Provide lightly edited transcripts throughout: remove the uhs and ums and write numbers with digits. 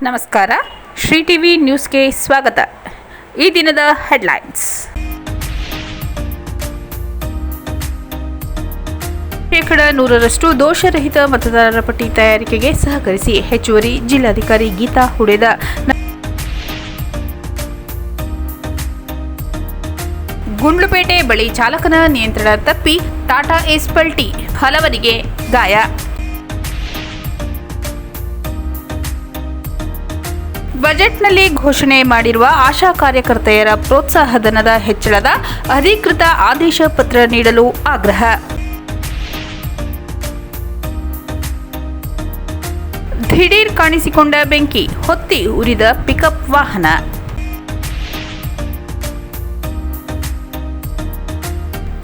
ನಮಸ್ಕಾರ. ಶ್ರೀ ಟಿವಿ ನ್ಯೂಸ್ಗೆ ಸ್ವಾಗತ. ಈ ದಿನದ ಹೆಡ್ಲೈನ್ಸ್. ಶೇಕಡ 100ರಷ್ಟು ದೋಷರಹಿತ ಮತದಾರರ ಪಟ್ಟಿ ತಯಾರಿಕೆಗೆ ಸಹಕರಿಸಿ ಹೆಚ್ಚುವರಿ ಜಿಲ್ಲಾಧಿಕಾರಿ ಗೀತಾ ಹುಡೇದ. ಗುಂಡ್ಲುಪೇಟೆ ಬಳಿ ಚಾಲಕನ ನಿಯಂತ್ರಣ ತಪ್ಪಿ ಟಾಟಾ ಏಸ್ ಪಲ್ಟಿ, ಹಲವರಿಗೆ ಗಾಯ. ಬಜೆಟ್ನಲ್ಲಿ ಘೋಷಣೆ ಮಾಡಿರುವ ಆಶಾ ಕಾರ್ಯಕರ್ತೆಯರ ಪ್ರೋತ್ಸಾಹಧನದ ಹೆಚ್ಚಳದ ಅಧಿಕೃತ ಆದೇಶ ಪತ್ರ ನೀಡಲು ಆಗ್ರಹ. ದಿಢೀರ್ ಕಾಣಿಸಿಕೊಂಡ ಬೆಂಕಿ, ಹೊತ್ತಿ ಉರಿದ ಪಿಕಪ್ ವಾಹನ.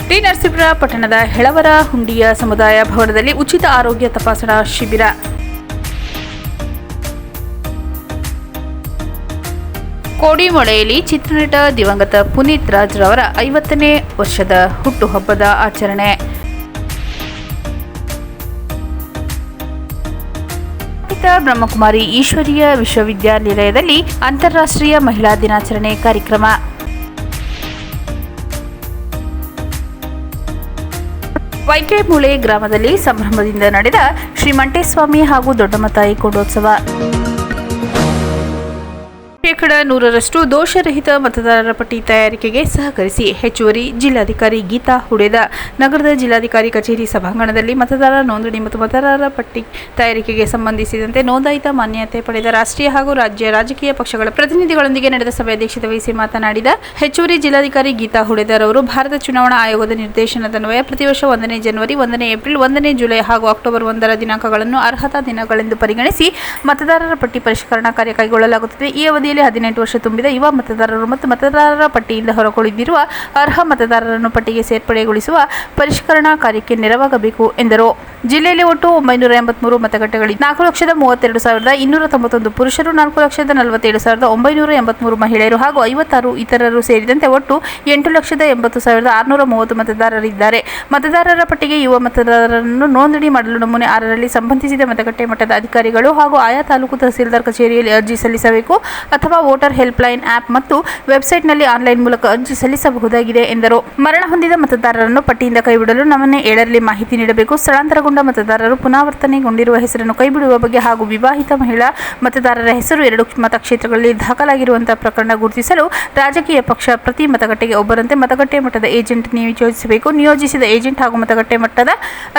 ಟಿ. ನರಸೀಪುರ ಪಟ್ಟಣದ ಹೆಳವರ ಹುಂಡಿಯ ಸಮುದಾಯ ಭವನದಲ್ಲಿ ಉಚಿತ ಆರೋಗ್ಯ ತಪಾಸಣಾ ಶಿಬಿರ. ಕೋಡಿಮೊಳೆಯಲ್ಲಿ ಚಿತ್ರನಟ ದಿವಂಗತ ಪುನೀತ್ ರಾಜ್ ರವರ 50ನೇ ವರ್ಷದ ಹುಟ್ಟುಹಬ್ಬದ ಆಚರಣೆ. ಬ್ರಹ್ಮಕುಮಾರಿ ಈಶ್ವರೀಯ ವಿಶ್ವವಿದ್ಯಾನಿಲಯದಲ್ಲಿ ಅಂತಾರಾಷ್ಟ್ರೀಯ ಮಹಿಳಾ ದಿನಾಚರಣೆ ಕಾರ್ಯಕ್ರಮ. ವೈಕೆಮೂಳೆ ಗ್ರಾಮದಲ್ಲಿ ಸಂಭ್ರಮದಿಂದ ನಡೆದ ಶ್ರೀ ಮಂಟೇಸ್ವಾಮಿ ಹಾಗೂ ದೊಡ್ಡಮ್ಮತಾಯಿ ಕೊಂಡೋತ್ಸವ. ಶೇಕಡ 100ರಷ್ಟು ದೋಷರಹಿತ ಮತದಾರರ ಪಟ್ಟಿ ತಯಾರಿಕೆಗೆ ಸಹಕರಿಸಿ ಹೆಚ್ಚುವರಿ ಜಿಲ್ಲಾಧಿಕಾರಿ ಗೀತಾ ಹುಡೇದ. ನಗರದ ಜಿಲ್ಲಾಧಿಕಾರಿ ಕಚೇರಿ ಸಭಾಂಗಣದಲ್ಲಿ ಮತದಾರರ ನೋಂದಣಿ ಮತ್ತು ಮತದಾರರ ಪಟ್ಟಿ ತಯಾರಿಕೆಗೆ ಸಂಬಂಧಿಸಿದಂತೆ ನೋಂದಾಯಿತ ಮಾನ್ಯತೆ ಪಡೆದ ರಾಷ್ಟ್ರೀಯ ಹಾಗೂ ರಾಜ್ಯ ರಾಜಕೀಯ ಪಕ್ಷಗಳ ಪ್ರತಿನಿಧಿಗಳೊಂದಿಗೆ ನಡೆದ ಸಭೆ ಅಧ್ಯಕ್ಷತೆ ವಹಿಸಿ ಮಾತನಾಡಿದ ಹೆಚ್ಚುವರಿ ಜಿಲ್ಲಾಧಿಕಾರಿ ಗೀತಾ ಹುಡೇದರವರು ಭಾರತ ಚುನಾವಣಾ ಆಯೋಗದ ನಿರ್ದೇಶನದನ್ವಯ ಪ್ರತಿ ವರ್ಷ 1ನೇ ಜನವರಿ, 1ನೇ ಏಪ್ರಿಲ್, 1ನೇ ಜುಲೈ ಹಾಗೂ ಅಕ್ಟೋಬರ್ 1ರ ದಿನಾಂಕಗಳನ್ನು ಅರ್ಹತಾ ದಿನಗಳೆಂದು ಪರಿಗಣಿಸಿ ಮತದಾರರ ಪಟ್ಟಿ ಪರಿಷ್ಕರಣಾ ಕಾರ್ಯ ಕೈಗೊಳ್ಳಲಾಗುತ್ತದೆ. ಈ ಅವಧಿಯಲ್ಲಿ 18 ವರ್ಷ ತುಂಬಿದ ಯುವ ಮತದಾರರು ಮತ್ತು ಮತದಾರರ ಪಟ್ಟಿಯಿಂದ ಹೊರಗುಳಿದಿರುವ ಅರ್ಹ ಮತದಾರರನ್ನು ಪಟ್ಟಿಗೆ ಸೇರ್ಪಡೆಗೊಳಿಸುವ ಪರಿಷ್ಕರಣಾ ಕಾರ್ಯಕ್ಕೆ ನೆರವಾಗಬೇಕು ಎಂದರು. ಜಿಲ್ಲೆಯಲ್ಲಿ ಒಟ್ಟು 983 ಮತಗಟ್ಟೆಗಳಿದ್ದು 4,32,291 ಪುರುಷರು, 4,47,983 ಮಹಿಳೆಯರು ಹಾಗೂ 56 ಇತರರು ಸೇರಿದಂತೆ ಒಟ್ಟು 8,80,630 ಮತದಾರರಿದ್ದಾರೆ. ಮತದಾರರ ಪಟ್ಟಿಗೆ ಯುವ ಮತದಾರರನ್ನು ನೋಂದಣಿ ಮಾಡಲು ನಮೂನೆ 6ರಲ್ಲಿ ಸಂಬಂಧಿಸಿದ ಮತಗಟ್ಟೆ ಮಟ್ಟದ ಅಧಿಕಾರಿಗಳು ಹಾಗೂ ಆಯಾ ತಾಲೂಕು ತಹಸೀಲ್ದಾರ್ ಕಚೇರಿಯಲ್ಲಿ ಅರ್ಜಿ ಸಲ್ಲಿಸಬೇಕು ಅಥವಾ ವೋಟರ್ ಹೆಲ್ಪ್ಲೈನ್ ಆಪ್ ಮತ್ತು ವೆಬ್ಸೈಟ್ನಲ್ಲಿ ಆನ್ಲೈನ್ ಮೂಲಕ ಅರ್ಜಿ ಸಲ್ಲಿಸಬಹುದಾಗಿದೆ ಎಂದರು. ಮರಣ ಹೊಂದಿದ ಮತದಾರರನ್ನು ಪಟ್ಟಿಯಿಂದ ಕೈಬಿಡಲು ನಮೂನೆ 7ರಲ್ಲಿ ಮಾಹಿತಿ ನೀಡಬೇಕು. ಸ್ಥಳಾಂತರಗೊಂಡ ಮತದಾರರು ಪುನರಾವರ್ತನೆಗೊಂಡಿರುವ ಹೆಸರನ್ನು ಕೈಬಿಡುವ ಬಗ್ಗೆ ಹಾಗೂ ವಿವಾಹಿತ ಮಹಿಳಾ ಮತದಾರರ ಹೆಸರು 2 ಮತಕ್ಷೇತ್ರಗಳಲ್ಲಿ ದಾಖಲಾಗಿರುವಂತಹ ಪ್ರಕರಣ ಗುರುತಿಸಲು ರಾಜಕೀಯ ಪಕ್ಷ ಪ್ರತಿ ಮತಗಟ್ಟೆಗೆ ಒಬ್ಬರಂತೆ ಮತಗಟ್ಟೆ ಮಟ್ಟದ ಏಜೆಂಟ್ ನಿಯೋಜಿಸಬೇಕು. ನಿಯೋಜಿಸಿದ ಏಜೆಂಟ್ ಹಾಗೂ ಮತಗಟ್ಟೆ ಮಟ್ಟದ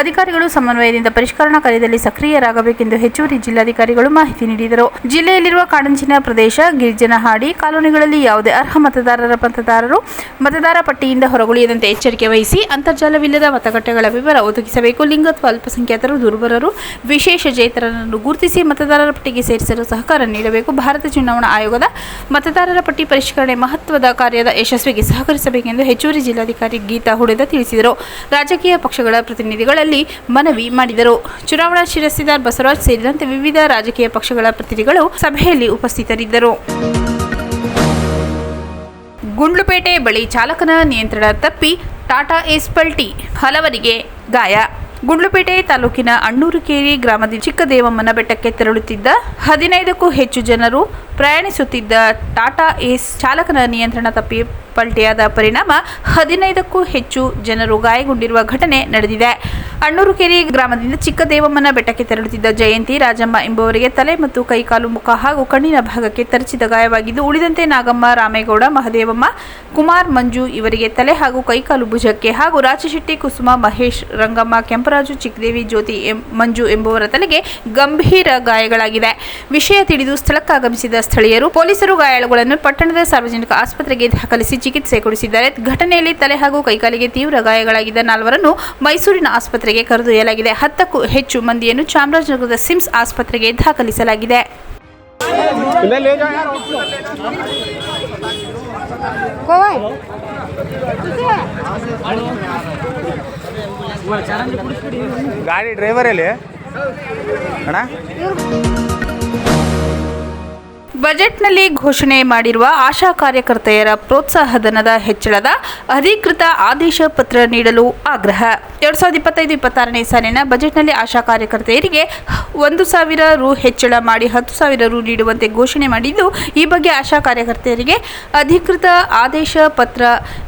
ಅಧಿಕಾರಿಗಳು ಸಮನ್ವಯದಿಂದ ಪರಿಷ್ಕರಣಾ ಕಾರ್ಯದಲ್ಲಿ ಸಕ್ರಿಯರಾಗಬೇಕೆಂದು ಹೆಚ್ಚುವರಿ ಜಿಲ್ಲಾಧಿಕಾರಿಗಳು ಮಾಹಿತಿ ನೀಡಿದರು. ಜಿಲ್ಲೆಯಲ್ಲಿರುವ ಕಾಡಂಚಿನ ಪ್ರದೇಶ, ಗಿರಿಜನಹಾಡಿ ಕಾಲೋನಿಗಳಲ್ಲಿ ಯಾವುದೇ ಅರ್ಹ ಮತದಾರರು ಮತದಾರ ಪಟ್ಟಿಯಿಂದ ಹೊರಗುಳಿಯದಂತೆ ಎಚ್ಚರಿಕೆ ವಹಿಸಿ ಅಂತರ್ಜಾಲವಿಲ್ಲದ ಮತಗಟ್ಟೆಗಳ ವಿವರ ಒದಗಿಸಬೇಕು. ಲಿಂಗತ್ವ ಅಲ್ಪಸಂಖ್ಯಾತರು, ದುರ್ಬಲರು, ವಿಶೇಷಚೇತನರನ್ನು ಗುರುತಿಸಿ ಮತದಾರರ ಪಟ್ಟಿಗೆ ಸೇರಿಸಲು ಸಹಕಾರ ನೀಡಬೇಕು. ಭಾರತ ಚುನಾವಣಾ ಆಯೋಗದ ಮತದಾರರ ಪಟ್ಟಿ ಪರಿಷ್ಕರಣೆ ಮಹತ್ವದ ಕಾರ್ಯದ ಯಶಸ್ವಿಗೆ ಸಹಕರಿಸಬೇಕೆಂದು ಹೆಚ್ಚುವರಿ ಜಿಲ್ಲಾಧಿಕಾರಿ ಗೀತಾ ಹುಡೇದ ತಿಳಿಸಿದರು. ರಾಜಕೀಯ ಪಕ್ಷಗಳ ಪ್ರತಿನಿಧಿಗಳಲ್ಲಿ ಮನವಿ ಮಾಡಿದರು. ಚುನಾವಣಾ ಶಿರಸ್ತೆದಾರ್ ಬಸವರಾಜ್ ಸೇರಿದಂತೆ ವಿವಿಧ ರಾಜಕೀಯ ಪಕ್ಷಗಳ ಪ್ರತಿನಿಧಿಗಳು ಸಭೆಯಲ್ಲಿ ಉಪಸ್ಥಿತರಿದ್ದರು. ಗುಂಡ್ಲುಪೇಟೆ ಬಳಿ ಚಾಲಕನ ನಿಯಂತ್ರಣ ತಪ್ಪಿ ಟಾಟಾ ಏಸ್ ಪಲ್ಟಿ, ಹಲವರಿಗೆ ಗಾಯ. ಗುಂಡ್ಲುಪೇಟೆ ತಾಲೂಕಿನ ಅಣ್ಣೂರುಕೇರಿ ಗ್ರಾಮದ ಚಿಕ್ಕದೇವಮ್ಮನ ಬೆಟ್ಟಕ್ಕೆ ತೆರಳುತ್ತಿದ್ದ 15ಕ್ಕೂ ಹೆಚ್ಚು ಜನರು ಪ್ರಯಾಣಿಸುತ್ತಿದ್ದ ಟಾಟಾ ಏಸ್ ಚಾಲಕನ ನಿಯಂತ್ರಣ ತಪ್ಪಿ ಪಲ್ಟಿಯಾದ ಪರಿಣಾಮ 15ಕ್ಕೂ ಹೆಚ್ಚು ಜನರು ಗಾಯಗೊಂಡಿರುವ ಘಟನೆ ನಡೆದಿದೆ. ಅಣ್ಣೂರುಕೇರಿ ಗ್ರಾಮದಿಂದ ಚಿಕ್ಕದೇವಮ್ಮನ ಬೆಟ್ಟಕ್ಕೆ ತೆರಳುತ್ತಿದ್ದ ಜಯಂತಿ ರಾಜಮ್ಮ ಎಂಬುವರಿಗೆ ತಲೆ ಮತ್ತು ಕೈಕಾಲು, ಮುಖ ಹಾಗೂ ಕಣ್ಣಿನ ಭಾಗಕ್ಕೆ ತರಚಿದ ಗಾಯವಾಗಿದ್ದು, ಉಳಿದಂತೆ ನಾಗಮ್ಮ, ರಾಮೇಗೌಡ, ಮಹದೇವಮ್ಮ, ಕುಮಾರ್, ಮಂಜು ಇವರಿಗೆ ತಲೆ ಹಾಗೂ ಕೈಕಾಲು, ಭುಜಕ್ಕೆ ಹಾಗೂ ರಾಜಶೆಟ್ಟಿ, ಕುಸುಮ, ಮಹೇಶ್, ರಂಗಮ್ಮ, ಕೆಂಪರಾಜು, ಚಿಕ್ಕದೇವಿ, ಜ್ಯೋತಿ, ಮಂಜು ಎಂಬುವರ ತಲೆಗೆ ಗಂಭೀರ ಗಾಯಗಳಾಗಿದೆ. ವಿಷಯ ತಿಳಿದು ಸ್ಥಳಕ್ಕಾಗಮಿಸಿದ ಸ್ಥಳೀಯರು, ಪೊಲೀಸರು ಗಾಯಾಳುಗಳನ್ನು ಪಟ್ಟಣದ ಸಾರ್ವಜನಿಕ ಆಸ್ಪತ್ರೆಗೆ ದಾಖಲಿಸಿ ಚಿಕಿತ್ಸೆ ಕೊಡಿಸಿದ್ದಾರೆ. ಘಟನೆಯಲ್ಲಿ ತಲೆ ಹಾಗೂ ಕೈಕಾಲಿಗೆ ತೀವ್ರ ಗಾಯಗಳಾಗಿದ್ದ 4ವರನ್ನು ಮೈಸೂರಿನ ಆಸ್ಪತ್ರೆಗೆ ಕರೆದೊಯ್ಯಲಾಗಿದೆ. 10ಕ್ಕೂ ಹೆಚ್ಚು ಮಂದಿಯನ್ನು ಚಾಮರಾಜನಗರದ ಸಿಮ್ಸ್ ಆಸ್ಪತ್ರೆಗೆ ದಾಖಲಿಸಲಾಗಿದೆ. ಗಾಡಿ ಡ್ರೈವರ್ ಎಲ್ಲಿ ಅಣ್ಣ? ಬಜೆಟ್ನಲ್ಲಿ ಘೋಷಣೆ ಮಾಡಿರುವ ಆಶಾ ಕಾರ್ಯಕರ್ತೆಯರ ಪ್ರೋತ್ಸಾಹಧನದ ಹೆಚ್ಚಳದ ಅಧಿಕೃತ ಆದೇಶ ಪತ್ರ ನೀಡಲು ಆಗ್ರಹ. 2025-26ನೇ ಸಾಲಿನ ಬಜೆಟ್ನಲ್ಲಿ ಆಶಾ ಕಾರ್ಯಕರ್ತೆಯರಿಗೆ 1,000 ರು ಹೆಚ್ಚಳ ಮಾಡಿ 10,000 ರು ನೀಡುವಂತೆ ಘೋಷಣೆ ಮಾಡಿದ್ದು, ಈ ಬಗ್ಗೆ ಆಶಾ ಕಾರ್ಯಕರ್ತೆಯರಿಗೆ ಅಧಿಕೃತ ಆದೇಶ ಪತ್ರ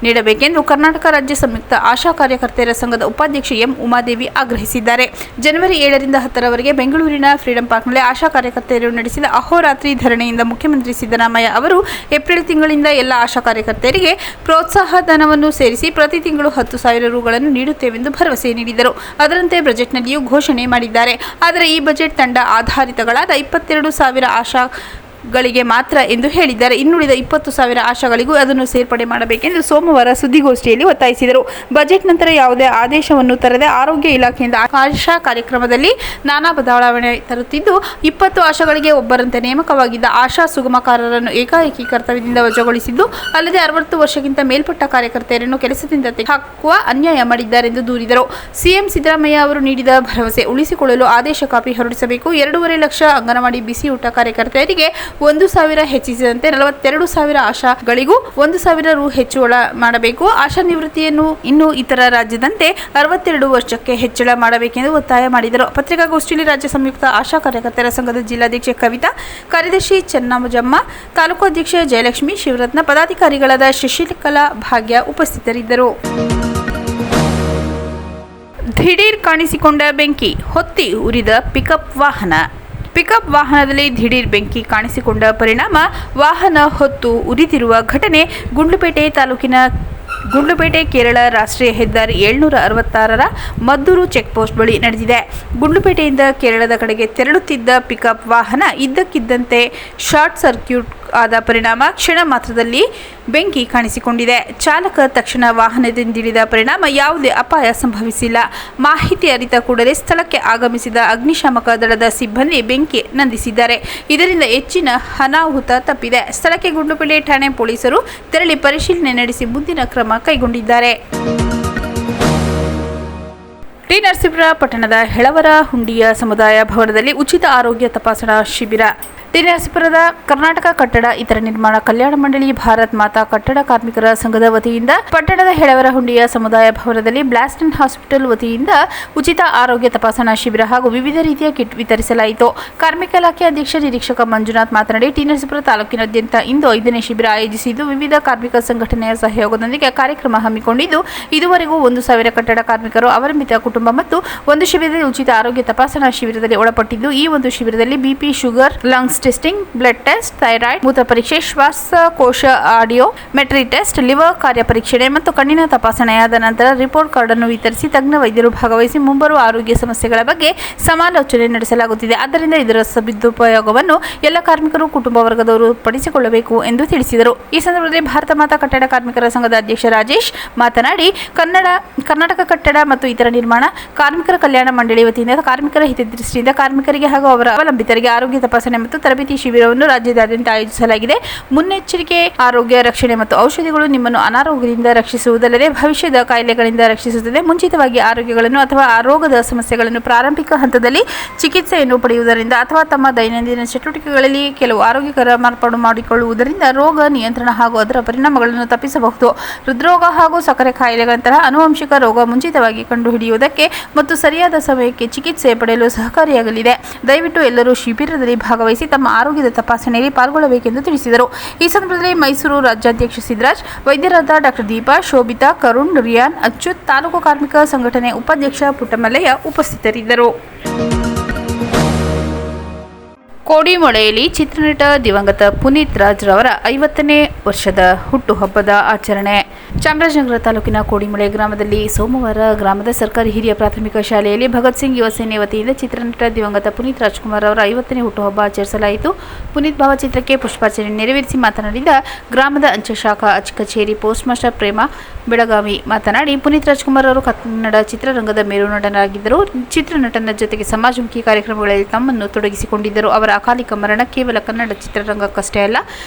ನೀಡಬೇಕೆಂದು ಕರ್ನಾಟಕ ರಾಜ್ಯ ಸಂಯುಕ್ತ ಆಶಾ ಕಾರ್ಯಕರ್ತೆಯರ ಸಂಘದ ಉಪಾಧ್ಯಕ್ಷೆ ಎಂ ಉಮಾದೇವಿ ಆಗ್ರಹಿಸಿದ್ದಾರೆ. ಜನವರಿ 7ರಿಂದ 10ರವರೆಗೆ ಬೆಂಗಳೂರಿನ ಫ್ರೀಡಂ ಪಾರ್ಕ್ನಲ್ಲಿ ಆಶಾ ಕಾರ್ಯಕರ್ತೆಯರು ನಡೆಸಿದ ಅಹೋರಾತ್ರಿ ಧರಣಿಯಿಂದ ಮುಖ್ಯಮಂತ್ರಿ ಸಿದ್ದರಾಮಯ್ಯ ಅವರು ಏಪ್ರಿಲ್ ತಿಂಗಳಿಂದ ಎಲ್ಲ ಆಶಾ ಕಾರ್ಯಕರ್ತೆಯರಿಗೆ ಪ್ರೋತ್ಸಾಹ ಧನವನ್ನು ಸೇರಿಸಿ ಪ್ರತಿ ತಿಂಗಳು 10,000 ರುಗಳನ್ನು ನೀಡುತ್ತೇವೆಂದು ಭರವಸೆ ನೀಡಿದರು. ಅದರಂತೆ ಬಜೆಟ್ನಲ್ಲಿಯೂ ಘೋಷಣೆ ಮಾಡಿದ್ದಾರೆ. ಆದರೆ ಈ ಬಜೆಟ್ ತಂಡ ಆಧಾರಿತಗಳಾದ 22,000 ಆಶಾಗಳಿಗೆ ಮಾತ್ರ ಎಂದು ಹೇಳಿದ್ದಾರೆ. ಇನ್ನುಳಿದ 20,000 ಆಶಾಗಳಿಗೂ ಅದನ್ನು ಸೇರ್ಪಡೆ ಮಾಡಬೇಕೆಂದು ಸೋಮವಾರ ಸುದ್ದಿಗೋಷ್ಠಿಯಲ್ಲಿ ಒತ್ತಾಯಿಸಿದರು. ಬಜೆಟ್ ನಂತರ ಯಾವುದೇ ಆದೇಶವನ್ನು ತರದೆ ಆರೋಗ್ಯ ಇಲಾಖೆಯಿಂದ ಆಶಾ ಕಾರ್ಯಕ್ರಮದಲ್ಲಿ ನಾನಾ ಬದಲಾವಣೆ ತರುತ್ತಿದ್ದು, 20 ಆಶಾಗಳಿಗೆ ಒಬ್ಬರಂತೆ ನೇಮಕವಾಗಿದ್ದ ಆಶಾ ಸುಗಮಕಾರರನ್ನು ಏಕಾಏಕಿ ಕರ್ತವ್ಯದಿಂದ ವಜಾಗೊಳಿಸಿದ್ದು, ಅಲ್ಲದೆ 60 ವರ್ಷಕ್ಕಿಂತ ಮೇಲ್ಪಟ್ಟ ಕಾರ್ಯಕರ್ತೆಯರನ್ನು ಕೆಲಸದಿಂದ ತೆಗೆದುಹಾಕುವ ಅನ್ಯಾಯ ಮಾಡಿದ್ದಾರೆಂದು ದೂರಿದರು. ಸಿಎಂ ಸಿದ್ದರಾಮಯ್ಯ ಅವರು ನೀಡಿದ ಭರವಸೆ ಉಳಿಸಿಕೊಳ್ಳಲು ಆದೇಶ ಕಾಪಿ ಹೊರಡಿಸಬೇಕು. 2.5 ಲಕ್ಷ ಅಂಗನವಾಡಿ ಬಿಸಿಯೂಟ ಕಾರ್ಯಕರ್ತೆಯರಿಗೆ 1,000 ಹೆಚ್ಚಿಸಿದಂತೆ 42,000 ಆಶಾಗಳಿಗೂ 1,000 ರು ಹೆಚ್ಚಳ ಮಾಡಬೇಕು. ಆಶಾ ನಿವೃತ್ತಿಯನ್ನು ಇನ್ನು ಇತರ ರಾಜ್ಯದಂತೆ 62 ವರ್ಷಕ್ಕೆ ಹೆಚ್ಚಳ ಮಾಡಬೇಕೆಂದು ಒತ್ತಾಯ ಮಾಡಿದರು. ಪತ್ರಿಕಾಗೋಷ್ಠಿಯಲ್ಲಿ ರಾಜ್ಯ ಸಂಯುಕ್ತ ಆಶಾ ಕಾರ್ಯಕರ್ತೆಯರ ಸಂಘದ ಜಿಲ್ಲಾಧ್ಯಕ್ಷೆ ಕವಿತಾ, ಕಾರ್ಯದರ್ಶಿ ಚೆನ್ನಮಜಮ್ಮ, ತಾಲೂಕು ಅಧ್ಯಕ್ಷೆ ಜಯಲಕ್ಷ್ಮಿ, ಶಿವರತ್ನ, ಪದಾಧಿಕಾರಿಗಳಾದ ಶಶಿಕಲಾ, ಭಾಗ್ಯ ಉಪಸ್ಥಿತರಿದ್ದರು. ದಿಢೀರ್ ಕಾಣಿಸಿಕೊಂಡ ಬೆಂಕಿ, ಹೊತ್ತಿ ಉರಿದ ಪಿಕಪ್ ವಾಹನ. ಪಿಕಪ್ ವಾಹನದಲ್ಲಿ ದಿಢೀರ್ ಬೆಂಕಿ ಕಾಣಿಸಿಕೊಂಡ ಪರಿಣಾಮ ವಾಹನ ಹೊತ್ತು ಉರಿದಿರುವ ಘಟನೆ ಗುಂಡ್ಲುಪೇಟೆ ತಾಲೂಕಿನ ಗುಂಡ್ಲುಪೇಟೆ ಕೇರಳ ರಾಷ್ಟ್ರೀಯ ಹೆದ್ದಾರಿ 766ರ ಮದ್ದೂರು ಚೆಕ್ಪೋಸ್ಟ್ ಬಳಿ ನಡೆದಿದೆ. ಗುಂಡ್ಲುಪೇಟೆಯಿಂದ ಕೇರಳದ ಕಡೆಗೆ ತೆರಳುತ್ತಿದ್ದ ಪಿಕಪ್ ವಾಹನ ಇದ್ದಕ್ಕಿದ್ದಂತೆ ಶಾರ್ಟ್ ಸರ್ಕ್ಯೂಟ್ ಆದ ಪರಿಣಾಮ ಕ್ಷಣ ಮಾತ್ರದಲ್ಲಿ ಬೆಂಕಿ ಕಾಣಿಸಿಕೊಂಡಿದೆ. ಚಾಲಕ ತಕ್ಷಣ ವಾಹನದಿಂದಿಳಿದ ಪರಿಣಾಮ ಯಾವುದೇ ಅಪಾಯ ಸಂಭವಿಸಿಲ್ಲ. ಮಾಹಿತಿ ಅರಿತ ಕೂಡಲೇ ಸ್ಥಳಕ್ಕೆ ಆಗಮಿಸಿದ ಅಗ್ನಿಶಾಮಕ ದಳದ ಸಿಬ್ಬಂದಿ ಬೆಂಕಿ ನಂದಿಸಿದ್ದಾರೆ. ಇದರಿಂದ ಹೆಚ್ಚಿನ ಅನಾಹುತ ತಪ್ಪಿದೆ. ಸ್ಥಳಕ್ಕೆ ಗುಂಡ್ಲುಪೇಟೆ ಠಾಣೆ ಪೊಲೀಸರು ತೆರಳಿ ಪರಿಶೀಲನೆ ನಡೆಸಿ ಮುಂದಿನ ಕ್ರಮ ಕೈಗೊಂಡಿದ್ದಾರೆ. ಟಿ. ನರಸೀಪುರ ಪಟ್ಟಣದ ಹೆಳವರ ಹುಂಡಿಯ ಸಮುದಾಯ ಭವನದಲ್ಲಿ ಉಚಿತ ಆರೋಗ್ಯ ತಪಾಸಣಾ ಶಿಬಿರ. ಟಿ. ನರಸೀಪುರದ ಕರ್ನಾಟಕ ಕಟ್ಟಡ ಇತರ ನಿರ್ಮಾಣ ಕಲ್ಯಾಣ ಮಂಡಳಿ ಭಾರತ್ ಮಾತಾ ಕಟ್ಟಡ ಕಾರ್ಮಿಕರ ಸಂಘದ ವತಿಯಿಂದ ಪಟ್ಟಣದ ಹೆಳವರ ಹುಂಡಿಯ ಸಮುದಾಯ ಭವನದಲ್ಲಿ ಬ್ಲಾಸ್ಟ್ ಅಂಡ್ ಹಾಸ್ಪಿಟಲ್ ವತಿಯಿಂದ ಉಚಿತ ಆರೋಗ್ಯ ತಪಾಸಣಾ ಶಿಬಿರ ಹಾಗೂ ವಿವಿಧ ರೀತಿಯ ಕಿಟ್ ವಿತರಿಸಲಾಯಿತು. ಕಾರ್ಮಿಕ ಇಲಾಖೆ ಅಧ್ಯಕ್ಷ ನಿರೀಕ್ಷಕ ಮಂಜುನಾಥ್ ಮಾತನಾಡಿ, ಟಿ. ನರಸೀಪುರ ತಾಲೂಕಿನಾದ್ಯಂತ ಇಂದು 5ನೇ ಶಿಬಿರ ಆಯೋಜಿಸಿದ್ದು, ವಿವಿಧ ಕಾರ್ಮಿಕ ಸಂಘಟನೆಯ ಸಹಯೋಗದೊಂದಿಗೆ ಕಾರ್ಯಕ್ರಮ ಹಮ್ಮಿಕೊಂಡಿದ್ದು, ಇದುವರೆಗೂ 1,000 ಕಟ್ಟಡ ಕಾರ್ಮಿಕರು, ಅವಲಂಬಿತ ಕುಟುಂಬ ಮತ್ತು ಒಂದು ಶಿಬಿರದಲ್ಲಿ ಉಚಿತ ಆರೋಗ್ಯ ತಪಾಸಣಾ ಶಿಬಿರದಲ್ಲಿ ಒಳಪಟ್ಟಿದ್ದು, ಈ ಒಂದು ಶಿಬಿರದಲ್ಲಿ BP, sugar, lungs testing, blood test, thyroid, ಮೂತ್ರ ಪರೀಕ್ಷೆ, ಶ್ವಾಸಕೋಶ ಆಡಿಯೋ ಮೆಟ್ರಿ ಟೆಸ್ಟ್, ಲಿವರ್ ಕಾರ್ಯ ಪರೀಕ್ಷೆ ಮತ್ತು ಕಣ್ಣಿನ ತಪಾಸಣೆಯಾದ ನಂತರ ರಿಪೋರ್ಟ್ ಕಾರ್ಡ್ ಅನ್ನು ವಿತರಿಸಿ ತಜ್ಞ ವೈದ್ಯರು ಭಾಗವಹಿಸಿ ಮುಂಬರುವ ಆರೋಗ್ಯ ಸಮಸ್ಯೆಗಳ ಬಗ್ಗೆ ಸಮಾಲೋಚನೆ ನಡೆಸಲಾಗುತ್ತಿದೆ. ಆದ್ದರಿಂದ ಇದರ ಸದುಪಯೋಗವನ್ನು ಎಲ್ಲ ಕಾರ್ಮಿಕರು, ಕುಟುಂಬ ವರ್ಗದವರು ಪಡಿಸಿಕೊಳ್ಳಬೇಕು ಎಂದು ತಿಳಿಸಿದರು. ಈ ಸಂದರ್ಭದಲ್ಲಿ ಭಾರತ ಮಾತಾ ಕಟ್ಟಡ ಕಾರ್ಮಿಕರ ಸಂಘದ ಅಧ್ಯಕ್ಷ ರಾಜೇಶ್ ಮಾತನಾಡಿ, ಕರ್ನಾಟಕ ಕಟ್ಟಡ ಮತ್ತು ಇತರ ನಿರ್ಮಾಣ ಕಾರ್ಮಿಕರ ಕಲ್ಯಾಣ ಮಂಡಳಿ ವತಿಯಿಂದ ಕಾರ್ಮಿಕರ ಹಿತದೃಷ್ಟಿಯಿಂದ ಕಾರ್ಮಿಕರಿಗೆ ಹಾಗೂ ಅವರ ಅವಲಂಬಿತರಿಗೆ ಆರೋಗ್ಯ ತಪಾಸಣೆ ಮತ್ತು ತರಬೇತಿ ಶಿಬಿರವನ್ನು ರಾಜ್ಯಾದ್ಯಂತ ಆಯೋಜಿಸಲಾಗಿದೆ. ಮುನ್ನೆಚ್ಚರಿಕೆ ಆರೋಗ್ಯ ರಕ್ಷಣೆ ಮತ್ತು ಔಷಧಿಗಳು ನಿಮ್ಮನ್ನು ಅನಾರೋಗ್ಯದಿಂದ ರಕ್ಷಿಸುವುದಲ್ಲದೆ ಭವಿಷ್ಯದ ಕಾಯಿಲೆಗಳಿಂದ ರಕ್ಷಿಸುತ್ತದೆ. ಮುಂಚಿತವಾಗಿ ಆರೋಗ್ಯಗಳನ್ನು ಅಥವಾ ರೋಗದ ಸಮಸ್ಯೆಗಳನ್ನು ಪ್ರಾರಂಭಿಕ ಹಂತದಲ್ಲಿ ಚಿಕಿತ್ಸೆಯನ್ನು ಪಡೆಯುವುದರಿಂದ ಅಥವಾ ತಮ್ಮ ದೈನಂದಿನ ಚಟುವಟಿಕೆಗಳಲ್ಲಿ ಕೆಲವು ಆರೋಗ್ಯಕರ ಮಾರ್ಪಾಡು ಮಾಡಿಕೊಳ್ಳುವುದರಿಂದ ರೋಗ ನಿಯಂತ್ರಣ ಹಾಗೂ ಅದರ ಪರಿಣಾಮಗಳನ್ನು ತಪ್ಪಿಸಬಹುದು. ಹೃದ್ರೋಗ ಹಾಗೂ ಸಕ್ಕರೆ ಕಾಯಿಲೆಗಳಂತಹ ಆನುವಂಶಿಕ ರೋಗ ಮುಂಚಿತವಾಗಿ ಕಂಡುಹಿಡಿಯುವುದಕ್ಕೆ ಮತ್ತು ಸರಿಯಾದ ಸಮಯಕ್ಕೆ ಚಿಕಿತ್ಸೆ ಪಡೆಯಲು ಸಹಕಾರಿಯಾಗಲಿದೆ. ದಯವಿಟ್ಟು ಎಲ್ಲರೂ ಶಿಬಿರದಲ್ಲಿ ಭಾಗವಹಿಸಿ ತಮ್ಮ ಆರೋಗ್ಯದ ತಪಾಸಣೆಯಲ್ಲಿ ಪಾಲ್ಗೊಳ್ಳಬೇಕೆಂದು ತಿಳಿಸಿದರು. ಈ ಸಂದರ್ಭದಲ್ಲಿ ಮೈಸೂರು ರಾಜ್ಯಾಧ್ಯಕ್ಷ ಸಿದ್ದರಾಜ್, ವೈದ್ಯರಾದ ಡಾ. ದೀಪಾ, ಶೋಭಿತಾ, ಕರುಣ್, ರಿಯಾನ್, ಅಚ್ಯುತ್, ತಾಲೂಕು ಕಾರ್ಮಿಕ ಸಂಘಟನೆ ಉಪಾಧ್ಯಕ್ಷ ಪುಟ್ಟಮಲ್ಲಯ್ಯ ಉಪಸ್ಥಿತರಿದ್ದರು. ಕೋಡಿಮೊಳೆಯಲ್ಲಿ ಚಿತ್ರನಟ ದಿವಂಗತ ಪುನೀತ್ ರಾಜ್ ರವರ 50ನೇ ವರ್ಷದ ಹುಟ್ಟುಹಬ್ಬದ ಆಚರಣೆ. ಚಾಮರಾಜನಗರ ತಾಲೂಕಿನ ಕೋಡಿಮೊಳೆ ಗ್ರಾಮದಲ್ಲಿ ಸೋಮವಾರ ಗ್ರಾಮದ ಸರ್ಕಾರಿ ಹಿರಿಯ ಪ್ರಾಥಮಿಕ ಶಾಲೆಯಲ್ಲಿ ಭಗತ್ ಸಿಂಗ್ ಯುವ ಸೇನೆ ವತಿಯಿಂದ ಚಿತ್ರನಟ ದಿವಂಗತ ಪುನೀತ್ ರಾಜ್ಕುಮಾರ್ ಅವರ 50ನೇ ಹುಟ್ಟುಹಬ್ಬ ಆಚರಿಸಲಾಯಿತು. ಪುನೀತ್ ಭಾವಚಿತ್ರಕ್ಕೆ ಪುಷ್ಪಾರ್ಚನೆ ನೆರವೇರಿಸಿ ಮಾತನಾಡಿದ ಗ್ರಾಮದ ಅಂಚೆ ಶಾಖಾ ಕಚೇರಿ ಪೋಸ್ಟ್ ಮಾಸ್ಟರ್ ಪ್ರೇಮ ಬೆಳಗಾವಿ ಮಾತನಾಡಿ, ಪುನೀತ್ ರಾಜ್ಕುಮಾರ್ ಅವರು ಕನ್ನಡ ಚಿತ್ರರಂಗದ ಮೇರು ನಟನಾಗಿದ್ದರು. ಚಿತ್ರನಟನ ಜೊತೆಗೆ ಸಮಾಜಮುಖಿ ಕಾರ್ಯಕ್ರಮಗಳಲ್ಲಿ ತಮ್ಮನ್ನು ತೊಡಗಿಸಿಕೊಂಡಿದ್ದರು. ಅವರ ಅಕಾಲಿಕ ಮರಣ ಕೇವಲ ಕನ್ನಡ ಚಿತ್ರರಂಗಕ್ಕಷ್ಟೇ ಅಲ್ಲ,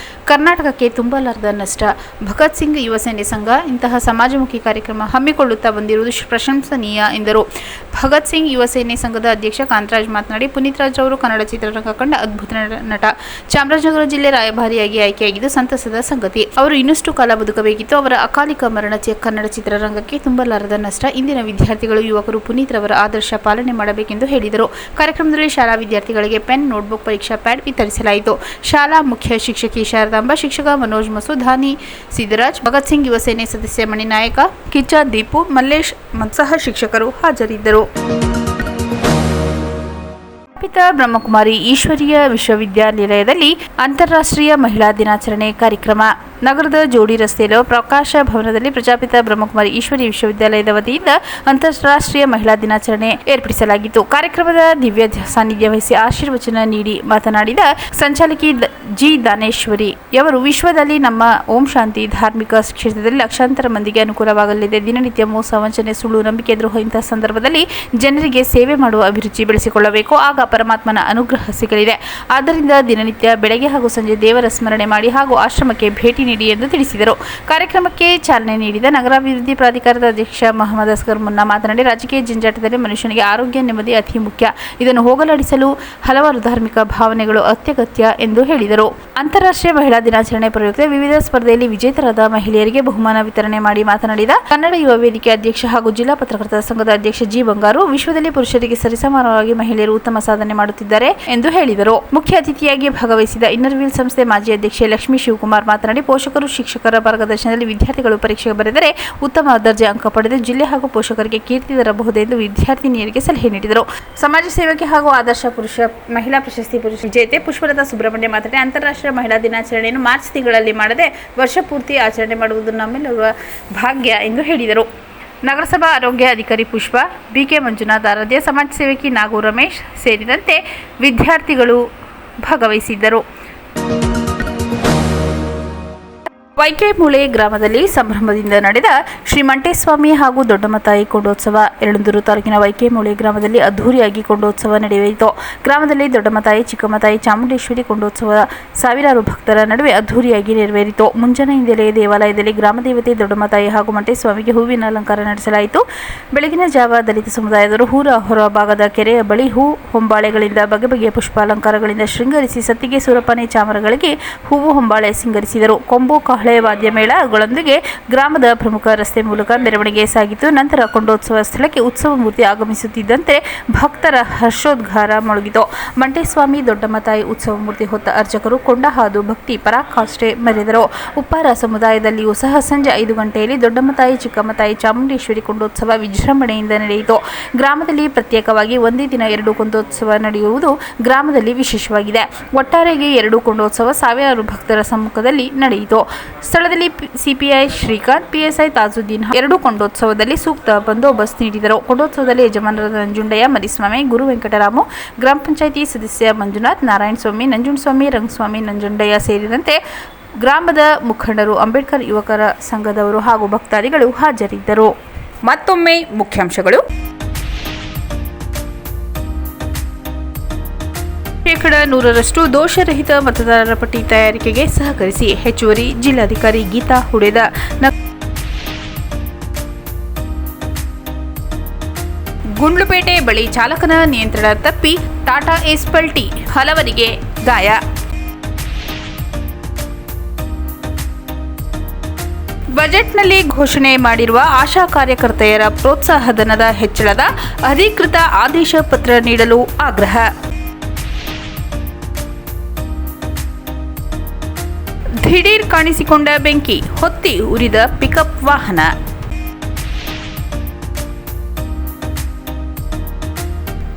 ಕರ್ನಾಟಕಕ್ಕೆ ತುಂಬಲಾರದ ನಷ್ಟ. ಭಗತ್ ಸಿಂಗ್ ಯುವ ಸೇನೆ ಸಂಘ ಇಂತಹ ಸಮಾಜಮುಖಿ ಕಾರ್ಯಕ್ರಮ ಹಮ್ಮಿಕೊಳ್ಳುತ್ತಾ ಬಂದಿರುವುದು ಪ್ರಶಂಸನೀಯ ಎಂದರು. ಭಗತ್ ಸಿಂಗ್ ಯುವ ಸೇನೆ ಸಂಘದ ಅಧ್ಯಕ್ಷ ಕಾಂತರಾಜ್ ಮಾತನಾಡಿ, ಪುನೀತ್ ರಾಜ್ ಅವರು ಕನ್ನಡ ಚಿತ್ರರಂಗ ಕಂಡ ಅದ್ಭುತ ನಟ. ಚಾಮರಾಜನಗರ ಜಿಲ್ಲೆ ರಾಯಭಾರಿಯಾಗಿ ಆಯ್ಕೆಯಾಗಿದ್ದು ಸಂತಸದ ಸಂಗತಿ. ಅವರು ಇನ್ನಷ್ಟು ಕಾಲ ಬದುಕಬೇಕಿತ್ತು. ಅವರ ಅಕಾಲಿಕ ಮರಣ ಕನ್ನಡ ಚಿತ್ರರಂಗಕ್ಕೆ ತುಂಬಲಾರದ ನಷ್ಟ. ಇಂದಿನ ವಿದ್ಯಾರ್ಥಿಗಳು, ಯುವಕರು ಪುನೀತ್ ರವರ ಆದರ್ಶ ಪಾಲನೆ ಮಾಡಬೇಕೆಂದು ಹೇಳಿದರು. ಕಾರ್ಯಕ್ರಮದಲ್ಲಿ ಶಾಲಾ ವಿದ್ಯಾರ್ಥಿಗಳಿಗೆ ಪೆನ್, ನೋಟ್ಬುಕ್, ಪರೀಕ್ಷಾ ಪ್ಯಾಡ್ ವಿತರಿಸಲಾಯಿತು. ಶಾಲಾ ಮುಖ್ಯ ಶಿಕ್ಷಕಿ ಶಾರದಾಂಬ, ಶಿಕ್ಷಕ ಮನೋಜ್ ಮಸು, ಧಾನಿ ಸಿದ್ದರಾಜ್, ಭಗತ್ ಸಿಂಗ್ ಯುವ ಸೇನೆ ಸದಸ್ಯ ಮಣಿನಾಯಕ, ಕಿಚ್ಚ, ದೀಪು, ಮಲ್ಲೇಶ್ ಸಹ ಶಿಕ್ಷಕರು ಹಾಜರಿದ್ದರು. ಬ್ರಹ್ಮಕುಮಾರಿ ಈಶ್ವರೀಯ ವಿಶ್ವವಿದ್ಯಾನಿಲಯದಲ್ಲಿ ಅಂತಾರಾಷ್ಟ್ರೀಯ ಮಹಿಳಾ ದಿನಾಚರಣೆ ಕಾರ್ಯಕ್ರಮ. ನಗರದ ಜೋಡಿ ರಸ್ತೆಯ ಪ್ರಕಾಶ ಭವನದಲ್ಲಿ ಪ್ರಜಾಪಿತ ಬ್ರಹ್ಮಕುಮಾರಿ ಈಶ್ವರೀಯ ವಿಶ್ವವಿದ್ಯಾಲಯದ ವತಿಯಿಂದ ಅಂತಾರಾಷ್ಟ್ರೀಯ ಮಹಿಳಾ ದಿನಾಚರಣೆ ಏರ್ಪಡಿಸಲಾಗಿತ್ತು. ಕಾರ್ಯಕ್ರಮದ ದಿವ್ಯ ಸಾನ್ನಿಧ್ಯ ವಹಿಸಿ ಆಶೀರ್ವಚನ ನೀಡಿ ಮಾತನಾಡಿದ ಸಂಚಾಲಕಿ ಜಿ ದಾನೇಶ್ವರಿ ಅವರು, ವಿಶ್ವದಲ್ಲಿ ನಮ್ಮ ಓಂ ಶಾಂತಿ ಧಾರ್ಮಿಕ ಕ್ಷೇತ್ರದಲ್ಲಿ ಲಕ್ಷಾಂತರ ಮಂದಿಗೆ ಅನುಕೂಲವಾಗಲಿದೆ. ದಿನನಿತ್ಯ ಮೋಸ, ವಂಚನೆ, ಸುಳ್ಳು, ನಂಬಿಕೆ ದ್ರೋಹ ಇಂತಹ ಸಂದರ್ಭದಲ್ಲಿ ಜನರಿಗೆ ಸೇವೆ ಮಾಡುವ ಅಭಿರುಚಿ ಬೆಳೆಸಿಕೊಳ್ಳಬೇಕು. ಆಗ ಪರಮಾತ್ಮನ ಅನುಗ್ರಹ ಸಿಗಲಿದೆ. ಆದ್ದರಿಂದ ದಿನನಿತ್ಯ ಬೆಳಗ್ಗೆ ಹಾಗೂ ಸಂಜೆ ದೇವರ ಸ್ಮರಣೆ ಮಾಡಿ ಹಾಗೂ ಆಶ್ರಮಕ್ಕೆ ಭೇಟಿ ನೀಡಿ ಎಂದು ತಿಳಿಸಿದರು. ಕಾರ್ಯಕ್ರಮಕ್ಕೆ ಚಾಲನೆ ನೀಡಿದ ನಗರಾಭಿವೃದ್ಧಿ ಪ್ರಾಧಿಕಾರದ ಅಧ್ಯಕ್ಷ ಮೊಹಮ್ಮದ್ ಅಸ್ಗರ್ ಮುನ್ನಾ ಮಾತನಾಡಿ, ರಾಜಕೀಯ ಜಂಜಾಟದಲ್ಲಿ ಮನುಷ್ಯನಿಗೆ ಆರೋಗ್ಯ, ನೆಮ್ಮದಿ ಅತಿ ಮುಖ್ಯ. ಇದನ್ನು ಹೋಗಲಾಡಿಸಲು ಹಲವಾರು ಧಾರ್ಮಿಕ ಭಾವನೆಗಳು ಅತ್ಯಗತ್ಯ ಎಂದು ಹೇಳಿದರು. ಅಂತಾರಾಷ್ಟ್ರೀಯ ಮಹಿಳಾ ದಿನಾಚರಣೆ ಪ್ರಯುಕ್ತ ವಿವಿಧ ಸ್ಪರ್ಧೆಯಲ್ಲಿ ವಿಜೇತರಾದ ಮಹಿಳೆಯರಿಗೆ ಬಹುಮಾನ ವಿತರಣೆ ಮಾಡಿ ಮಾತನಾಡಿದ ಕನ್ನಡ ಯುವ ವೇದಿಕೆ ಅಧ್ಯಕ್ಷ ಹಾಗೂ ಜಿಲ್ಲಾ ಪತ್ರಕರ್ತರ ಸಂಘದ ಅಧ್ಯಕ್ಷ ಜಿ ಬಂಗಾರು, ವಿಶ್ವದಲ್ಲಿ ಪುರುಷರಿಗೆ ಸರಿಸಮಾನವಾಗಿ ಮಹಿಳೆಯರು ಉತ್ತಮ ಸಾಧನೆ ಮಾಡುತ್ತಿದ್ದಾರೆ ಎಂದು ಹೇಳಿದರು. ಮುಖ್ಯ ಅತಿಥಿಯಾಗಿ ಭಾಗವಹಿಸಿದ ಇನ್ನರ್ವೀಲ್ ಸಂಸ್ಥೆ ಮಾಜಿ ಅಧ್ಯಕ್ಷೆ ಲಕ್ಷ್ಮೀ ಶಿವಕುಮಾರ್ ಮಾತನಾಡಿ, ಪೋಷಕರು, ಶಿಕ್ಷಕರ ಮಾರ್ಗದರ್ಶನದಲ್ಲಿ ವಿದ್ಯಾರ್ಥಿಗಳು ಪರೀಕ್ಷೆ ಬರೆದರೆ ಉತ್ತಮ ದರ್ಜೆ ಅಂಕ ಪಡೆದು ಜಿಲ್ಲೆ ಹಾಗೂ ಪೋಷಕರಿಗೆ ಕೀರ್ತಿ ತರಬಹುದೆಂದು ವಿದ್ಯಾರ್ಥಿನಿಯರಿಗೆ ಸಲಹೆ ನೀಡಿದರು. ಸಮಾಜ ಸೇವಕಿ ಹಾಗೂ ಆದರ್ಶ ಮಹಿಳಾ ಪ್ರಶಸ್ತಿ ವಿಜೇತೆ ಪುಷ್ಪಲತಾ ಸುಬ್ರಹ್ಮಣ್ಯ ಮಾತನಾಡಿ, ಅಂತಾರಾಷ್ಟ್ರೀಯ ಮಹಿಳಾ ದಿನಾಚರಣೆಯನ್ನು ಮಾರ್ಚ್ ತಿಂಗಳಲ್ಲಿ ಮಾಡದೆ ವರ್ಷ ಪೂರ್ತಿ ಆಚರಣೆ ಮಾಡುವುದು ನಮ್ಮೆಲ್ಲರ ಭಾಗ್ಯ ಎಂದು ಹೇಳಿದರು. ನಗರಸಭಾ ಆರೋಗ್ಯ ಅಧಿಕಾರಿ ಪುಷ್ಪ, ಬಿಕೆ ಮಂಜುನಾಥ್, ಆರಾಧ್ಯ, ಸಮಾಜ ಸೇವಕಿ ನಾಗು ರಮೇಶ್ ಸೇರಿದಂತೆ ವಿದ್ಯಾರ್ಥಿಗಳು ಭಾಗವಹಿಸಿದ್ದರು. ವೈಕೆಮೂಳೆ ಗ್ರಾಮದಲ್ಲಿ ಸಂಭ್ರಮದಿಂದ ನಡೆದ ಶ್ರೀ ಮಂಟೇಸ್ವಾಮಿ ಹಾಗೂ ದೊಡ್ಡಮ್ಮತಾಯಿ ಕೊಂಡೋತ್ಸವ. ಯಳಂದೂರು ತಾಲೂಕಿನ ವೈಕೆಮೂಳೆ ಗ್ರಾಮದಲ್ಲಿ ಅದ್ದೂರಿಯಾಗಿ ಕೊಂಡೋತ್ಸವ ನಡೆಯಿತು. ಗ್ರಾಮದಲ್ಲಿ ದೊಡ್ಡಮ್ಮತಾಯಿ, ಚಿಕ್ಕಮ್ಮತಾಯಿ, ಚಾಮುಂಡೇಶ್ವರಿ ಕೊಂಡೋತ್ಸವ ಸಾವಿರಾರು ಭಕ್ತರ ನಡುವೆ ಅದ್ದೂರಿಯಾಗಿ ನೆರವೇರಿತು. ಮುಂಜಾನೆಯಿಂದಲೇ ದೇವಾಲಯದಲ್ಲಿ ಗ್ರಾಮದೇವತೆ ದೊಡ್ಡಮ್ಮತಾಯಿ ಹಾಗೂ ಮಂಟೇಸ್ವಾಮಿಗೆ ಹೂವಿನ ಅಲಂಕಾರ ನಡೆಸಲಾಯಿತು. ಬೆಳಗಿನ ಜಾವ ದಲಿತ ಸಮುದಾಯದವರು ಊರ ಹೊರಭಾಗದ ಕೆರೆಯ ಬಳಿ ಹೂ ಹೊಂಬಾಳೆಗಳಿಂದ ಬಗೆ ಬಗೆಯ ಪುಷ್ಪಾಲಂಕಾರಗಳಿಂದ ಶೃಂಗರಿಸಿ ಸತ್ತಿಗೆ, ಸೂರಪಾನೆ, ಚಾಮರಗಳಿಗೆ ಹೂವು ಹೊಂಬಾಳೆ ಸಿಂಗರಿಸಿದರು. ಕೊಂಬು, ಕಹಳೆ, ವಾದ್ಯ ಮೇಳಗಳೊಂದಿಗೆ ಗ್ರಾಮದ ಪ್ರಮುಖ ರಸ್ತೆ ಮೂಲಕ ಮೆರವಣಿಗೆ ಸಾಗಿತು. ನಂತರ ಕೊಂಡೋತ್ಸವ ಸ್ಥಳಕ್ಕೆ ಉತ್ಸವ ಮೂರ್ತಿ ಆಗಮಿಸುತ್ತಿದ್ದಂತೆ ಭಕ್ತರ ಹರ್ಷೋದ್ಗಾರ ಮೊಳಗಿತು. ಮಂಟೇಸ್ವಾಮಿ, ದೊಡ್ಡಮ್ಮತಾಯಿ ಉತ್ಸವ ಮೂರ್ತಿ ಹೊತ್ತ ಅರ್ಚಕರು ಕೊಂಡ ಹಾದು ಭಕ್ತಿ ಪರಾಕಾಷ್ಠೆ ಮೆರೆದರು. ಉಪ್ಪಾರ ಸಮುದಾಯದಲ್ಲಿಯೂ ಸಹ ಸಂಜೆ 5 ಗಂಟೆಯಲ್ಲಿ ದೊಡ್ಡಮ್ಮತಾಯಿ, ಚಿಕ್ಕಮ್ಮತಾಯಿ, ಚಾಮುಂಡೇಶ್ವರಿ ಕೊಂಡೋತ್ಸವ ವಿಜೃಂಭಣೆಯಿಂದ ನಡೆಯಿತು. ಗ್ರಾಮದಲ್ಲಿ ಪ್ರತ್ಯೇಕವಾಗಿ ಒಂದೇ ದಿನ 2 ಕೊಂಡೋತ್ಸವ ನಡೆಯುವುದು ಗ್ರಾಮದಲ್ಲಿ ವಿಶೇಷವಾಗಿದೆ. ಒಟ್ಟಾರೆಗೆ 2 ಕೊಂಡೋತ್ಸವ ಸಾವಿರಾರು ಭಕ್ತರ ಸಮ್ಮುಖದಲ್ಲಿ ನಡೆಯಿತು. ಸ್ಥಳದಲ್ಲಿ ಸಿಪಿಐ ಶ್ರೀಕಾಂತ್, ಪಿಎಸ್ಐ ತಾಜುದ್ದೀನ್ 2 ಕೊಂಡೋತ್ಸವದಲ್ಲಿ ಸೂಕ್ತ ಬಂದೋಬಸ್ತ್ ನೀಡಿದರು. ಕೊಂಡೋತ್ಸವದಲ್ಲಿ ಯಜಮಾನರಾದ ನಂಜುಂಡಯ್ಯ, ಮರಿಸ್ವಾಮಿ, ಗುರು ವೆಂಕಟರಾಮು, ಗ್ರಾಮ ಪಂಚಾಯಿತಿ ಸದಸ್ಯ ಮಂಜುನಾಥ್, ನಾರಾಯಣಸ್ವಾಮಿ, ನಂಜುಂಡಸ್ವಾಮಿ, ರಂಗಸ್ವಾಮಿ, ನಂಜುಂಡಯ್ಯ ಸೇರಿದಂತೆ ಗ್ರಾಮದ ಮುಖಂಡರು, ಅಂಬೇಡ್ಕರ್ ಯುವಕರ ಸಂಘದವರು ಹಾಗೂ ಭಕ್ತಾದಿಗಳು ಹಾಜರಿದ್ದರು. ಮತ್ತೊಮ್ಮೆ ಮುಖ್ಯಾಂಶಗಳು. 100% ದೋಷರಹಿತ ಮತದಾರರ ಪಟ್ಟಿ ತಯಾರಿಕೆಗೆ ಸಹಕರಿಸಿ ಹೆಚ್ಚುವರಿ ಜಿಲ್ಲಾಧಿಕಾರಿ ಗೀತಾ ಹುಡೇದ. ಗುಂಡ್ಲುಪೇಟೆ ಬಳಿ ಚಾಲಕನ ನಿಯಂತ್ರಣ ತಪ್ಪಿ ಟಾಟಾ ಏಸ್ ಪಲ್ಟಿ, ಹಲವರಿಗೆ ಗಾಯ. ಬಜೆಟ್ನಲ್ಲಿ ಘೋಷಣೆ ಮಾಡಿರುವ ಆಶಾ ಕಾರ್ಯಕರ್ತೆಯರ ಪ್ರೋತ್ಸಾಹಧನದ ಹೆಚ್ಚಳದ ಅಧಿಕೃತ ಆದೇಶ ಪತ್ರ ನೀಡಲು ಆಗ್ರಹ. ದಿಢೀರ್ ಕಾಣಿಸಿಕೊಂಡ ಬೆಂಕಿ, ಹೊತ್ತಿ ಉರಿದ ಪಿಕಪ್ ವಾಹನ.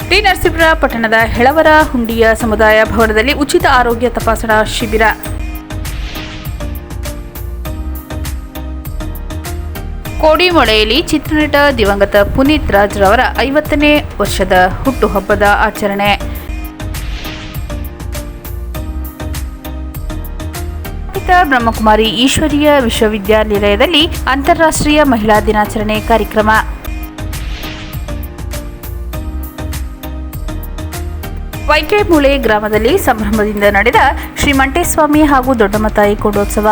ಟಿ. ನರಸೀಪುರ ಪಟ್ಟಣದ ಹೆಳವರ ಹುಂಡಿಯ ಸಮುದಾಯ ಭವನದಲ್ಲಿ ಉಚಿತ ಆರೋಗ್ಯ ತಪಾಸಣಾ ಶಿಬಿರ. ಕೋಡಿಮೊಳೆಯಲ್ಲಿ ಚಿತ್ರನಟ ದಿವಂಗತ ಪುನೀತ್ ರಾಜ್ ರವರ 50ನೇ ವರ್ಷದ ಹುಟ್ಟುಹಬ್ಬದ ಆಚರಣೆ. ಬ್ರಹ್ಮಕುಮಾರಿ ಈಶ್ವರೀಯ ವಿಶ್ವವಿದ್ಯಾನಿಲಯದಲ್ಲಿ ಅಂತಾರಾಷ್ಟ್ರೀಯ ಮಹಿಳಾ ದಿನಾಚರಣೆ ಕಾರ್ಯಕ್ರಮ. ವೈಕೆಮೂಳೆ ಗ್ರಾಮದಲ್ಲಿ ಸಂಭ್ರಮದಿಂದ ನಡೆದ ಶ್ರೀ ಮಂಟೇಸ್ವಾಮಿ ಹಾಗೂ ದೊಡ್ಡಮತಾಯಿ ಕೊಂಡೋತ್ಸವ.